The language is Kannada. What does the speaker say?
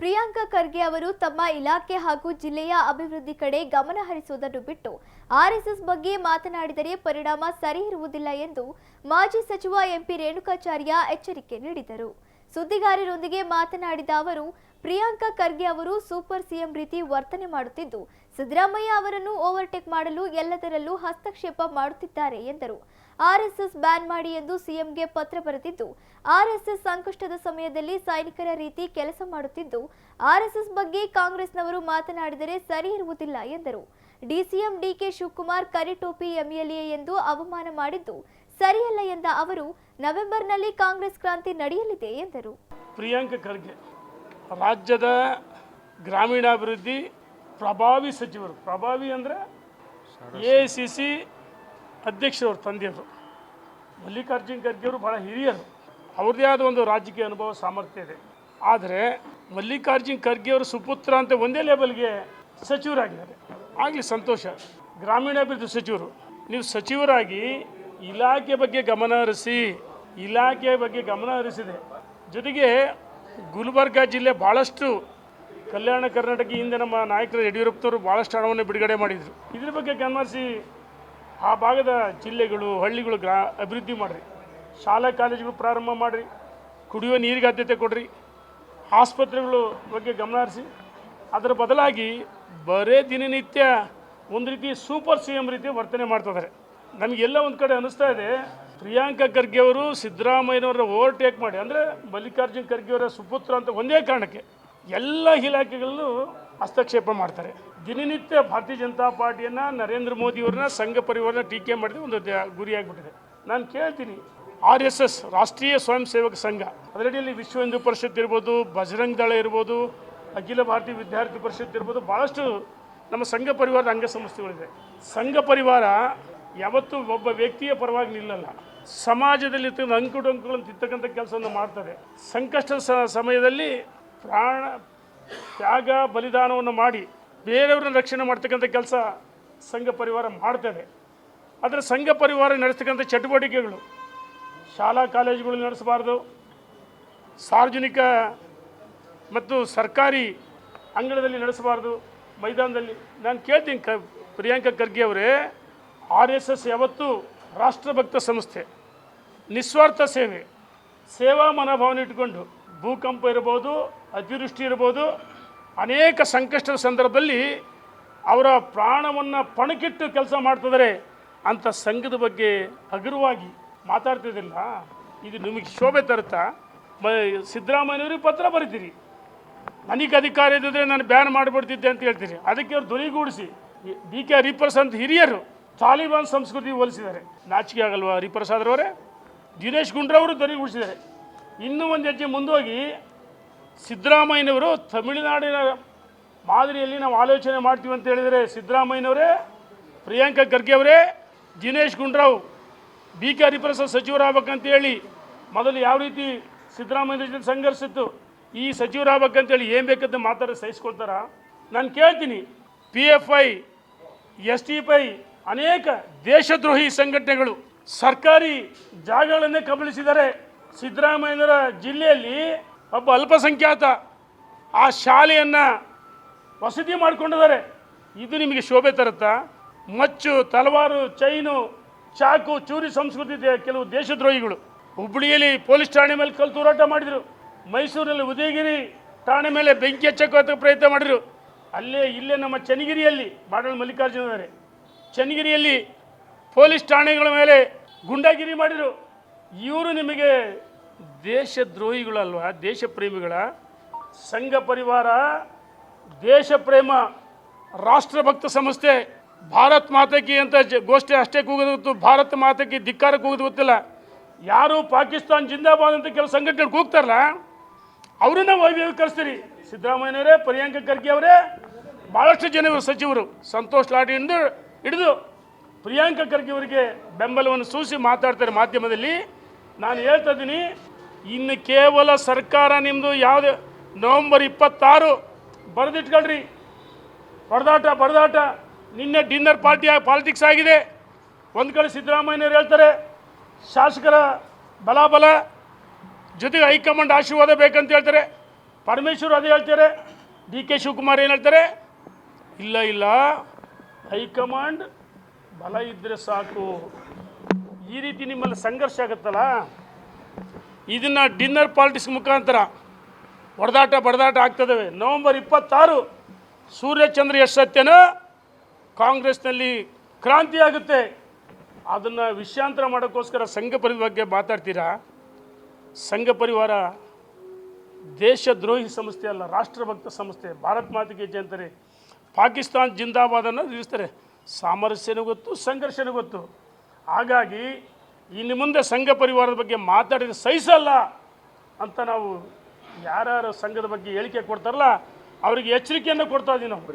ಪ್ರಿಯಾಂಕಾ ಖರ್ಗೆ ಅವರು ತಮ್ಮ ಇಲಾಖೆ ಹಾಗೂ ಜಿಲ್ಲೆಯ ಅಭಿವೃದ್ಧಿ ಕಡೆ ಗಮನ ಹರಿಸುವುದನ್ನು ಬಿಟ್ಟು ಆರ್ಎಸ್ಎಸ್ ಬಗ್ಗೆ ಮಾತನಾಡಿದರೆ ಪರಿಣಾಮ ಸರಿ ಇರುವುದಿಲ್ಲ ಎಂದು ಮಾಜಿ ಸಚಿವ ಎಂಪಿ ರೇಣುಕಾಚಾರ್ಯ ಎಚ್ಚರಿಕೆ ನೀಡಿದರು. ಸುದ್ದಿಗಾರರೊಂದಿಗೆ ಮಾತನಾಡಿದ ಅವರು, ಪ್ರಿಯಾಂಕಾ ಖರ್ಗೆ ಅವರು ಸೂಪರ್ ಸಿಎಂ ರೀತಿ ವರ್ತನೆ ಮಾಡುತ್ತಿದ್ದು, ಸಿದ್ದರಾಮಯ್ಯ ಅವರನ್ನು ಓವರ್ಟೇಕ್ ಮಾಡಲು ಎಲ್ಲದರಲ್ಲೂ ಹಸ್ತಕ್ಷೇಪ ಮಾಡುತ್ತಿದ್ದಾರೆ ಎಂದರು. ಆರ್ಎಸ್ಎಸ್ ಬ್ಯಾನ್ ಮಾಡಿ ಎಂದು ಸಿಎಂಗೆ ಪತ್ರ ಬರೆದಿದ್ದು, ಆರ್ಎಸ್ಎಸ್ ಸಂಕಷ್ಟದ ಸಮಯದಲ್ಲಿ ಸೈನಿಕರ ರೀತಿ ಕೆಲಸ ಮಾಡುತ್ತಿದ್ದು, ಆರ್ಎಸ್ಎಸ್ ಬಗ್ಗೆ ಕಾಂಗ್ರೆಸ್ನವರು ಮಾತನಾಡಿದರೆ ಸರಿ ಇರುವುದಿಲ್ಲ ಎಂದರು. ಡಿಸಿಎಂ ಡಿಕೆ ಶಿವಕುಮಾರ್ ಕರಿಟೋಪಿ ಎಂಎಲ್ಎ ಎಂದು ಅವಮಾನ ಮಾಡಿದ್ದು ಸರಿಯಲ್ಲ ಎಂದ ಅವರು, ನವೆಂಬರ್ನಲ್ಲಿ ಕಾಂಗ್ರೆಸ್ ಕ್ರಾಂತಿ ನಡೆಯಲಿದೆ ಎಂದರು. ಪ್ರಿಯಾಂಕಾ ಖರ್ಗೆ ರಾಜ್ಯದ ಗ್ರಾಮೀಣಾಭಿವೃದ್ಧಿ ಪ್ರಭಾವಿ ಸಚಿವರು, ಪ್ರಭಾವಿ ಅಂದರೆ ಎಐಸಿಸಿ ಅಧ್ಯಕ್ಷರವರು ತಂದೆಯವರು. ಮಲ್ಲಿಕಾರ್ಜುನ್ ಖರ್ಗೆ ಅವರು ಬಹಳ ಹಿರಿಯರು, ಅವ್ರದ್ದೇ ಆದ ಒಂದು ರಾಜಕೀಯ ಅನುಭವ ಸಾಮರ್ಥ್ಯ ಇದೆ. ಆದರೆ ಮಲ್ಲಿಕಾರ್ಜುನ್ ಖರ್ಗೆ ಅವರು ಸುಪುತ್ರ ಅಂತ ಒಂದೇ ಲೆವೆಲ್ಗೆ ಸಚಿವರಾಗಿದ್ದಾರೆ. ಆಗಲಿ ಸಂತೋಷ, ಗ್ರಾಮೀಣಾಭಿವೃದ್ಧಿ ಸಚಿವರು. ನೀವು ಸಚಿವರಾಗಿ ಇಲಾಖೆ ಬಗ್ಗೆ ಗಮನ ಹರಿಸಿದೆ. ಜೊತೆಗೆ ಗುಲ್ಬರ್ಗ ಜಿಲ್ಲೆ ಭಾಳಷ್ಟು ಕಲ್ಯಾಣ ಕರ್ನಾಟಕ ಹಿಂದೆ ನಮ್ಮ ನಾಯಕರು ಯಡಿಯೂರಪ್ಪನವರು ಭಾಳಷ್ಟು ಹಣವನ್ನು ಬಿಡುಗಡೆ ಮಾಡಿದರು. ಇದ್ರ ಬಗ್ಗೆ ಗಮನಿಸಿ ಆ ಭಾಗದ ಜಿಲ್ಲೆಗಳು, ಹಳ್ಳಿಗಳು ಅಭಿವೃದ್ಧಿ ಮಾಡಿರಿ, ಶಾಲಾ ಕಾಲೇಜುಗಳು ಪ್ರಾರಂಭ ಮಾಡಿರಿ, ಕುಡಿಯುವ ನೀರಿಗೆ ಆದ್ಯತೆ ಕೊಡ್ರಿ, ಆಸ್ಪತ್ರೆಗಳು ಬಗ್ಗೆ ಗಮನ ಹರಿಸಿ. ಅದರ ಬದಲಾಗಿ ಬರೇ ದಿನನಿತ್ಯ ಒಂದು ರೀತಿ ಸೂಪರ್ ಸಿ ಎಂ ರೀತಿ ವರ್ತನೆ ಮಾಡ್ತಿದ್ದಾರೆ. ನಮಗೆಲ್ಲ ಒಂದು ಕಡೆ ಅನ್ನಿಸ್ತಾ ಇದೆ, ಪ್ರಿಯಾಂಕಾ ಖರ್ಗೆ ಅವರು ಸಿದ್ದರಾಮಯ್ಯನವರ ಓವರ್ಟೇಕ್ ಮಾಡಿ, ಅಂದರೆ ಮಲ್ಲಿಕಾರ್ಜುನ್ ಖರ್ಗೆ ಅವರ ಸುಪುತ್ರ ಅಂತ ಒಂದೇ ಕಾರಣಕ್ಕೆ ಎಲ್ಲ ಇಲಾಖೆಗಳಲ್ಲೂ ಹಸ್ತಕ್ಷೇಪ ಮಾಡ್ತಾರೆ. ದಿನನಿತ್ಯ ಭಾರತೀಯ ಜನತಾ ಪಾರ್ಟಿಯನ್ನು, ನರೇಂದ್ರ ಮೋದಿಯವ್ರನ್ನ, ಸಂಘ ಪರಿವಾರನ ಟೀಕೆ ಮಾಡಿದ್ರೆ ಒಂದು ಗುರಿಯಾಗಿಬಿಟ್ಟಿದೆ. ನಾನು ಕೇಳ್ತೀನಿ, RSS ರಾಷ್ಟ್ರೀಯ ಸ್ವಯಂ ಸೇವಕ ಸಂಘ, ಅದರಡಿಯಲ್ಲಿ ವಿಶ್ವ ಹಿಂದೂ ಪರಿಷತ್ ಇರ್ಬೋದು, ಬಜರಂಗ್ ದಳ ಇರ್ಬೋದು, ಅಖಿಲ ಭಾರತೀಯ ವಿದ್ಯಾರ್ಥಿ ಪರಿಷತ್ ಇರ್ಬೋದು, ಭಾಳಷ್ಟು ನಮ್ಮ ಸಂಘ ಪರಿವಾರದ ಅಂಗಸಂಸ್ಥೆಗಳಿದೆ. ಸಂಘ ಪರಿವಾರ ಯಾವತ್ತೂ ಒಬ್ಬ ವ್ಯಕ್ತಿಯ ಪರವಾಗಿ ನಿಲ್ಲಲ್ಲ, ಸಮಾಜದಲ್ಲಿ ಅಂಕುಡೊಂಕುಗಳನ್ನು ತಿರ್ತಕ್ಕಂಥ ಕೆಲಸವನ್ನು ಮಾಡ್ತದೆ. ಸಂಕಷ್ಟದ ಸಮಯದಲ್ಲಿ ಪ್ರಾಣ ತ್ಯಾಗ ಬಲಿದಾನವನ್ನು ಮಾಡಿ ಬೇರೆಯವ್ರನ್ನ ರಕ್ಷಣೆ ಮಾಡ್ತಕ್ಕಂಥ ಕೆಲಸ ಸಂಘ ಪರಿವಾರ ಮಾಡ್ತದೆ. ಅದರ ಸಂಘ ಪರಿವಾರ ನಡೆಸ್ತಕ್ಕಂಥ ಚಟುವಟಿಕೆಗಳು ಶಾಲಾ ಕಾಲೇಜುಗಳು ನಡೆಸಬಾರ್ದು, ಸಾರ್ವಜನಿಕ ಮತ್ತು ಸರ್ಕಾರಿ ಅಂಗಳದಲ್ಲಿ ನಡೆಸಬಾರ್ದು, ಮೈದಾನದಲ್ಲಿ. ನಾನು ಕೇಳ್ತೀನಿ, ಪ್ರಿಯಾಂಕಾ ಖರ್ಗೆ ಅವರೇ, RSS ಯಾವತ್ತೂ ರಾಷ್ಟ್ರಭಕ್ತ ಸಂಸ್ಥೆ, ನಿಸ್ವಾರ್ಥ ಸೇವಾ ಮನೋಭಾವನೆ ಇಟ್ಕೊಂಡು ಭೂಕಂಪ ಇರ್ಬೋದು, ಅತಿವೃಷ್ಟಿ ಇರ್ಬೋದು, ಅನೇಕ ಸಂಕಷ್ಟದ ಸಂದರ್ಭದಲ್ಲಿ ಅವರ ಪ್ರಾಣವನ್ನು ಪಣಕ್ಕಿಟ್ಟು ಕೆಲಸ ಮಾಡ್ತಿದ್ದಾರೆ. ಅಂಥ ಸಂಘದ ಬಗ್ಗೆ ಹಗುರವಾಗಿ ಮಾತಾಡ್ತಿದ್ದಿಲ್ಲ, ಇದು ನಿಮಗೆ ಶೋಭೆ ತರುತ್ತಾ? ಸಿದ್ದರಾಮಯ್ಯವ್ರಿಗೆ ಪತ್ರ ಬರೀತೀರಿ, ನನಗೆ ಅಧಿಕಾರ ಇದ್ದಿದ್ರೆ ನಾನು ಬ್ಯಾನ್ ಮಾಡಿಬಿಡ್ತಿದ್ದೆ ಅಂತ ಹೇಳ್ತೀರಿ. ಅದಕ್ಕೆ ಅವ್ರು ಧ್ವನಿಗೂಡಿಸಿ DK ಹರಿಪ್ರಸಾದ್ ಹಿರಿಯರು ತಾಲಿಬಾನ್ ಸಂಸ್ಕೃತಿ ಹೋಲಿಸಿದ್ದಾರೆ. ನಾಚಿಕೆ ಆಗಲ್ವಾ ಹರಿಪ್ರಸಾದ್ ಅವರೇ? ದಿನೇಶ್ ಗುಂಡ್ರವರು ಧ್ವನಿಗೂಡಿಸಿದ್ದಾರೆ. ಇನ್ನೂ ಒಂದು ಹೆಜ್ಜೆ ಮುಂದೋಗಿ ಸಿದ್ದರಾಮಯ್ಯನವರು ತಮಿಳುನಾಡಿನ ಮಾದರಿಯಲ್ಲಿ ನಾವು ಆಲೋಚನೆ ಮಾಡ್ತೀವಿ ಅಂತ ಹೇಳಿದರೆ, ಸಿದ್ದರಾಮಯ್ಯನವರೇ, ಪ್ರಿಯಾಂಕಾ ಖರ್ಗೆ ಅವರೇ, ದಿನೇಶ್ ಗುಂಡ್ರಾವ್ DK ಹರಿಪ್ರಸಾದ್ ಸಚಿವರಾಗಬೇಕಂತ ಹೇಳಿ ಮೊದಲು ಯಾವ ರೀತಿ ಸಿದ್ದರಾಮಯ್ಯನ ಜೊತೆ ಸಂಘರ್ಷಿತ್ತು, ಈ ಸಚಿವರಾಗಬೇಕಂತೇಳಿ ಏನು ಬೇಕಂತ ಮಾತಾಡಿ ಸಹಿಸ್ಕೊಳ್ತಾರ? ನಾನು ಕೇಳ್ತೀನಿ, PFI, STPI ಅನೇಕ ದೇಶದ್ರೋಹಿ ಸಂಘಟನೆಗಳು ಸರ್ಕಾರಿ ಜಾಗಗಳನ್ನೇ ಕಬಳಿಸಿದ್ದಾರೆ. ಸಿದ್ದರಾಮಯ್ಯನವರ ಜಿಲ್ಲೆಯಲ್ಲಿ ಒಬ್ಬ ಅಲ್ಪಸಂಖ್ಯಾತ ಆ ಶಾಲೆಯನ್ನು ವಸತಿ ಮಾಡಿಕೊಂಡಿದ್ದಾರೆ. ಇದು ನಿಮಗೆ ಶೋಭೆ ತರುತ್ತಾ? ಮಚ್ಚು, ತಲವಾರು, ಚೈನು, ಚಾಕು, ಚೂರಿ ಸಂಸ್ಕೃತಿ ಕೆಲವು ದೇಶದ್ರೋಹಿಗಳು ಹುಬ್ಬಳ್ಳಿಯಲ್ಲಿ ಪೊಲೀಸ್ ಠಾಣೆ ಮೇಲೆ ಕಲ್ಲು ತೂರಾಟ ಮಾಡಿದರು, ಮೈಸೂರಿನಲ್ಲಿ ಉದಯಗಿರಿ ಠಾಣೆ ಮೇಲೆ ಬೆಂಕಿ ಹಚ್ಚಕ್ಕೆ ಪ್ರಯತ್ನ ಮಾಡಿದರು, ಇಲ್ಲೇ ನಮ್ಮ ಚನ್ನಗಿರಿಯಲ್ಲಿ ಬಾಡಲ್ ಮಲ್ಲಿಕಾರ್ಜುನವರೇ, ಚನ್ನಗಿರಿಯಲ್ಲಿ ಪೊಲೀಸ್ ಠಾಣೆಗಳ ಮೇಲೆ ಗುಂಡಾಗಿರಿ ಮಾಡಿದರು. ಇವರು ನಿಮಗೆ ದೇಶದ್ರೋಹಿಗಳಲ್ವಾ? ದೇಶ ಪ್ರೇಮಿಗಳ ಸಂಘ ಪರಿವಾರ ದೇಶ ಪ್ರೇಮ ರಾಷ್ಟ್ರಭಕ್ತ ಸಂಸ್ಥೆ. ಭಾರತ್ ಮಾತಕಿ ಅಂತ ಗೋಷ್ಠಿ ಅಷ್ಟೇ ಕೂಗೋದು ಗೊತ್ತು, ಭಾರತ ಮಾತಕಿ ಧಿಕ್ಕಾರ ಕೂಗೋದು ಗೊತ್ತಿಲ್ಲ. ಯಾರು ಪಾಕಿಸ್ತಾನ್ ಜಿಂದಾಬಾದ್ ಅಂತ ಕೆಲವು ಸಂಘಟನೆ ಕೂಗ್ತಾರಲ್ಲ, ಅವರನ್ನ ವೈಭವೀಕರಿಸ್ತೀರಿ. ಸಿದ್ದರಾಮಯ್ಯನವರೇ, ಪ್ರಿಯಾಂಕಾ ಖರ್ಗೆ ಅವರೇ, ಭಾಳಷ್ಟು ಜನ ಸಚಿವರು ಸಂತೋಷ್ ಲಾಟಿಯಿಂದ ಹಿಡಿದು ಪ್ರಿಯಾಂಕಾ ಖರ್ಗೆ ಅವರಿಗೆ ಬೆಂಬಲವನ್ನು ಸೂಚಿಸಿ ಮಾತಾಡ್ತಾರೆ ಮಾಧ್ಯಮದಲ್ಲಿ. ನಾನು ಹೇಳ್ತಾ ಇದ್ದೀನಿ, ಇನ್ನು ಕೇವಲ ಸರ್ಕಾರ ನಿಮ್ಮದು ಯಾವುದೇ ನವೆಂಬರ್ 26 ಬರೆದಿಟ್ಕೊಳ್ರಿ. ಬಡದಾಟ ನಿನ್ನೆ ಡಿನ್ನರ್ ಪಾಲಿಟಿಕ್ಸ್ ಆಗಿದೆ. ಒಂದು ಕಡೆ ಸಿದ್ದರಾಮಯ್ಯನವರು ಹೇಳ್ತಾರೆ ಶಾಸಕರ ಬಲ ಜೊತೆಗೆ ಹೈಕಮಾಂಡ್ ಆಶೀರ್ವಾದ ಬೇಕಂತ ಹೇಳ್ತಾರೆ. ಪರಮೇಶ್ವರ್ ಅದೇ ಹೇಳ್ತಾರೆ, ಡಿ ಕೆ ಶಿವಕುಮಾರ್ ಏನು ಹೇಳ್ತಾರೆ, ಇಲ್ಲ ಹೈಕಮಾಂಡ್ ಬಲ ಇದ್ದರೆ ಸಾಕು. ಈ ರೀತಿ ನಿಮ್ಮಲ್ಲಿ ಸಂಘರ್ಷ ಆಗುತ್ತಲ್ಲ, ಇದನ್ನು ಡಿನ್ನರ್ ಪಾಲಿಟಿಕ್ಸ್ ಮುಖಾಂತರ ಬಡದಾಟ ಆಗ್ತದವೆ. ನವೆಂಬರ್ 26 ಸೂರ್ಯಚಂದ್ರ ಎಷ್ಟು ಸತ್ಯನೋ ಕಾಂಗ್ರೆಸ್ನಲ್ಲಿ ಕ್ರಾಂತಿ ಆಗುತ್ತೆ. ಅದನ್ನು ವಿಷಯಾಂತರ ಮಾಡೋಕ್ಕೋಸ್ಕರ ಸಂಘ ಪರಿವಾರ ಬಗ್ಗೆ ಮಾತಾಡ್ತೀರಾ. ಸಂಘ ಪರಿವಾರ ದೇಶದ್ರೋಹಿ ಸಂಸ್ಥೆ ಅಲ್ಲ, ರಾಷ್ಟ್ರಭಕ್ತ ಸಂಸ್ಥೆ. ಭಾರತ್ ಮಾತೆಗೆ ಜೈ ಅಂತಾರೆ, ಪಾಕಿಸ್ತಾನ್ ಜಿಂದಾಬಾದನ್ನು ನಿಲ್ಲಿಸ್ತಾರೆ. ಸಾಮರಸ್ಯನೂ ಗೊತ್ತು, ಸಂಘರ್ಷನೂ ಗೊತ್ತು. ಹಾಗಾಗಿ ಇನ್ನು ಮುಂದೆ ಸಂಘ ಪರಿವಾರದ ಬಗ್ಗೆ ಮಾತಾಡಿದ್ರೆ ಸಹಿಸಲ್ಲ ಅಂತ ನಾವು ಯಾರ್ಯಾರು ಸಂಘದ ಬಗ್ಗೆ ಹೇಳಿಕೆ ಕೊಡ್ತಾರಲ್ಲ ಅವರಿಗೆ ಎಚ್ಚರಿಕೆಯನ್ನು ಕೊಡ್ತಾ ಇದ್ದೀವಿ ನಾವು.